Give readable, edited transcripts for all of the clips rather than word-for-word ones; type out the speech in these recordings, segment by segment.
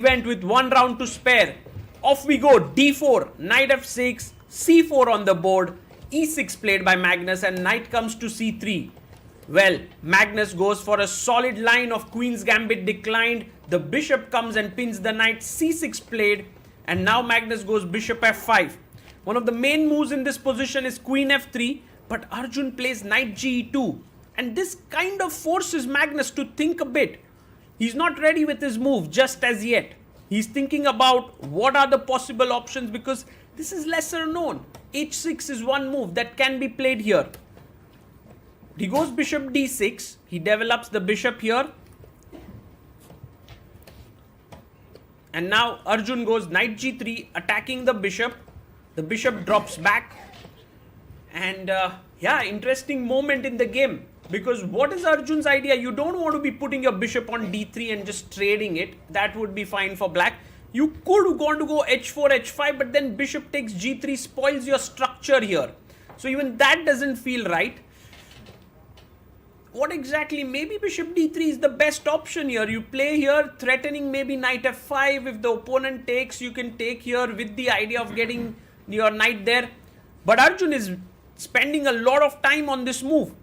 Went with 1 round to spare. Off we go. d4, knight f6, c4 on the board, e6 played by Magnus, and knight comes to c3. Well, Magnus goes for a solid line of queen's gambit declined. The bishop comes and pins the knight, c6 played, and now Magnus goes bishop f5. One of the main moves in this position is queen f3, but Arjun plays knight ge2, and this kind of forces Magnus to think a bit. He's not ready with his move just as yet. He's thinking about what are the possible options because this is lesser known. h6 is one move that can be played here. He goes bishop d6. He develops the bishop here. And now Arjun goes knight g3, attacking the bishop. The bishop drops back. And yeah, interesting moment in the game. Because what is Arjun's idea? You don't want to be putting your bishop on d3 and just trading it. That would be fine for black. You could want to go h4, h5, but then bishop takes g3, spoils your structure here. So even that doesn't feel right. What exactly? Maybe bishop d3 is the best option here. You play here, threatening maybe knight f5. If the opponent takes, you can take here with the idea of getting your knight there. But Arjun is spending a lot of time on this move.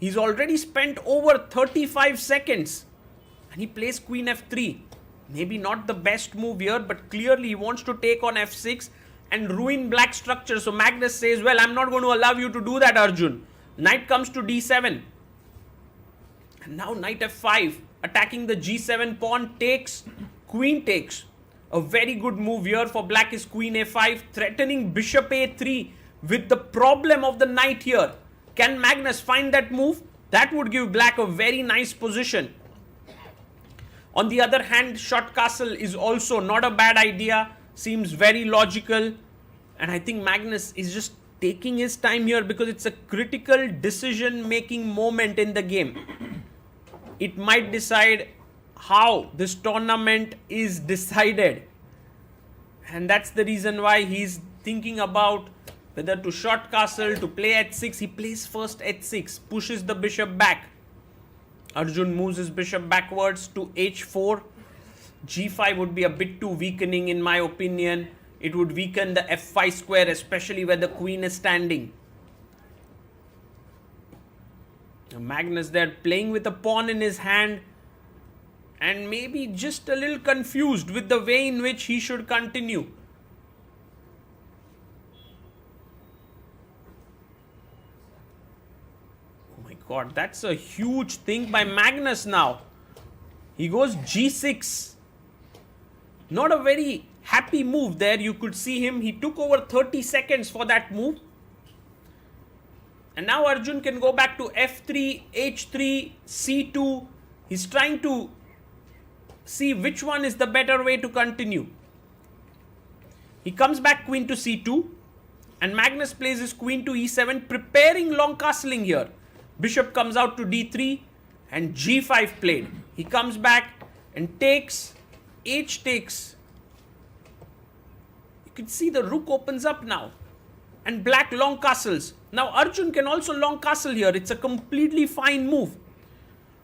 He's already spent over 35 seconds and he plays queen f3. Maybe not the best move here, but clearly he wants to take on f6 and ruin black structure. So Magnus says, well, I'm not going to allow you to do that, Arjun. Knight comes to d7. And now knight f5, attacking the g7 pawn, takes, queen takes. A very good move here for black is queen a5, threatening bishop a3 with the problem of the knight here. Can Magnus find that move? That would give black a very nice position. On the other hand, short castle is also not a bad idea. Seems very logical. And I think Magnus is just taking his time here because it's a critical decision-making moment in the game. It might decide how this tournament is decided. And that's the reason why he's thinking about whether to short castle, to play h6. He plays first h6, pushes the bishop back. Arjun moves his bishop backwards to h4. g5 would be a bit too weakening in my opinion. It would weaken the f5 square, especially where the queen is standing. Magnus there playing with a pawn in his hand and maybe just a little confused with the way in which he should continue. God, that's a huge thing by Magnus now. He goes g6. Not a very happy move there. You could see him. He took over 30 seconds for that move. And now Arjun can go back to f3, h3, c2. He's trying to see which one is the better way to continue. He comes back queen to c2. And Magnus plays his queen to e7, preparing long castling here. Bishop comes out to d3 and g5 played. He comes back and takes, h takes. You can see the rook opens up now. And black long castles. Now Arjun can also long castle here. It's a completely fine move.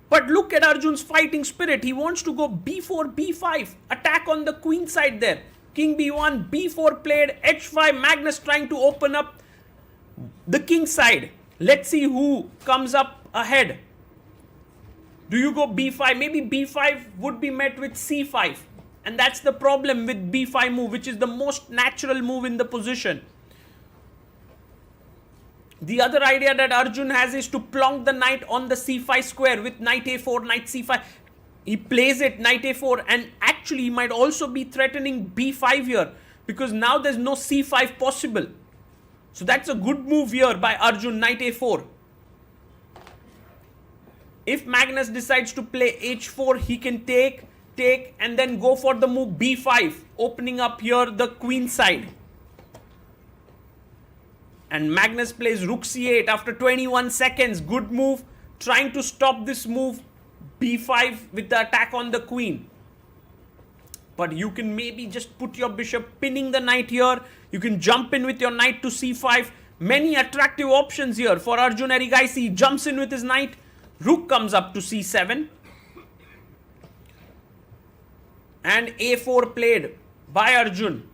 But look at Arjun's fighting spirit. He wants to go b4, b5. Attack on the queen side there. King b1, b4 played, h5. Magnus trying to open up the king side. Let's see who comes up ahead. Do you go b5? Maybe b5 would be met with c5. And that's the problem with b5 move, which is the most natural move in the position. The other idea that Arjun has is to plonk the knight on the c5 square with knight a4, knight c5. He plays it, knight a4, and actually he might also be threatening b5 here because now there's no c5 possible. So that's a good move here by Arjun, knight a4. If Magnus decides to play h4, he can take, and then go for the move b5, opening up here the queen side. And Magnus plays rook c8 after 21 seconds. Good move, trying to stop this move b5 with the attack on the queen. But you can maybe just put your bishop pinning the knight here. You can jump in with your knight to c5. Many attractive options here for Arjun Erigaisi. He jumps in with his knight. Rook comes up to c7. And a4 played by Arjun.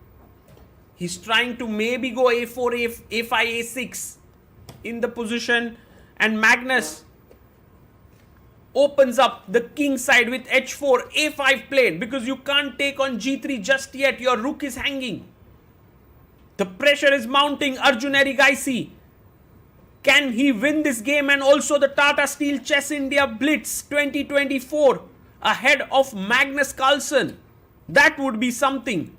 He's trying to maybe go a4, a5, a6 in the position. And Magnus opens up the king side with h4, a5 played, because you can't take on g3 just yet. Your rook is hanging. The pressure is mounting. Arjun Erigaisi, can he win this game? And also the Tata Steel Chess India Blitz 2024 ahead of Magnus Carlsen. That would be something.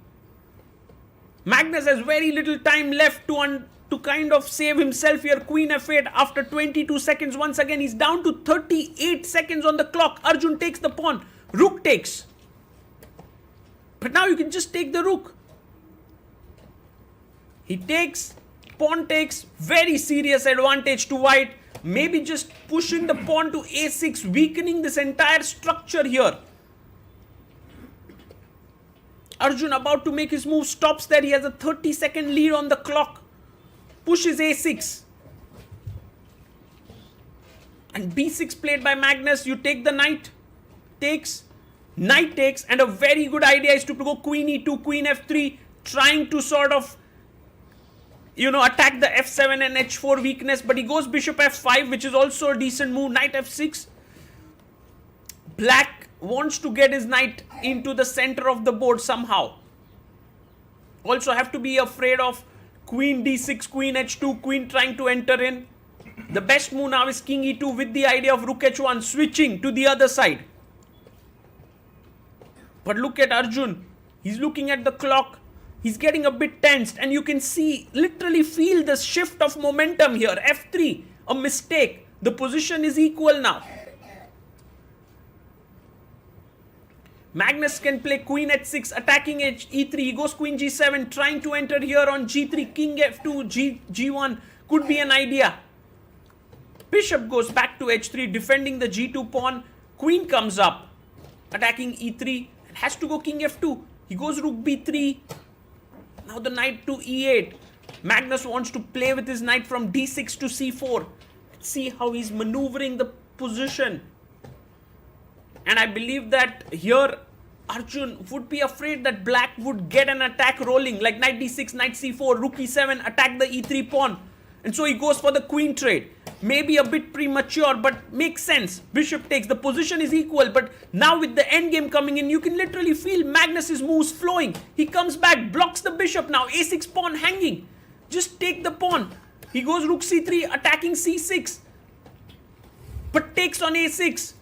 Magnus has very little time left to kind of save himself here. Queen f8 after 22 seconds. Once again, he's down to 38 seconds on the clock. Arjun takes the pawn. Rook takes. But now you can just take the rook. He takes, pawn takes, very serious advantage to white. Maybe just pushing the pawn to a6, weakening this entire structure here. Arjun about to make his move, stops there. He has a 30-second lead on the clock. Pushes a6. And b6 played by Magnus. You take the knight. Takes. Knight takes. And a very good idea is to go queen e2, queen f3. Trying to sort of, attack the f7 and h4 weakness. But he goes bishop f5, which is also a decent move. Knight f6. Black wants to get his knight into the center of the board somehow. Also have to be afraid of queen d6, queen h2, queen trying to enter in. The best move now is king e2 with the idea of rook h1, switching to the other side. But look at Arjun. He's looking at the clock. He's getting a bit tensed, and you can see, literally feel the shift of momentum here. f3, a mistake. The position is equal now. Magnus can play queen h6, attacking e3. He goes queen g7, trying to enter here on g3. King f2, g1 could be an idea. Bishop goes back to h3, defending the g2 pawn. Queen comes up, attacking e3, and has to go king f2. He goes rook b3. Now the knight to e8. Magnus wants to play with his knight from d6 to c4. Let's see how he's maneuvering the position. And I believe that here Arjun would be afraid that black would get an attack rolling, like knight d6, knight c4, rook e7, attack the e3 pawn. And so he goes for the queen trade. Maybe a bit premature, but makes sense. Bishop takes. The position is equal, but now with the endgame coming in, you can literally feel Magnus's moves flowing. He comes back, blocks the bishop now, a6 pawn hanging. Just take the pawn. He goes rook c3, attacking c6, but takes on a6.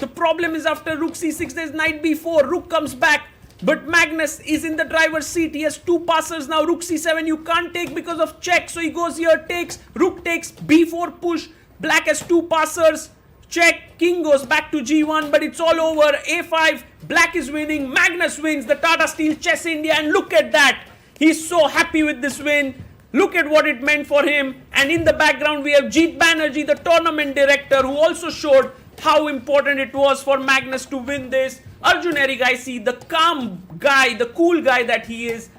The problem is after rook c6, there's knight b4. Rook comes back, but Magnus is in the driver's seat. He has two passers now. Rook c7 you can't take because of check. So he goes here, takes, rook takes, b4 push. Black has two passers. Check, king goes back to g1, but it's all over. a5, black is winning. Magnus wins the Tata Steel Chess India, and look at that. He's so happy with this win. Look at what it meant for him. And in the background, we have Jeet Banerjee, the tournament director, who also showed how important it was for Magnus to win this. Arjun Erigaisi, the calm guy, the cool guy that he is,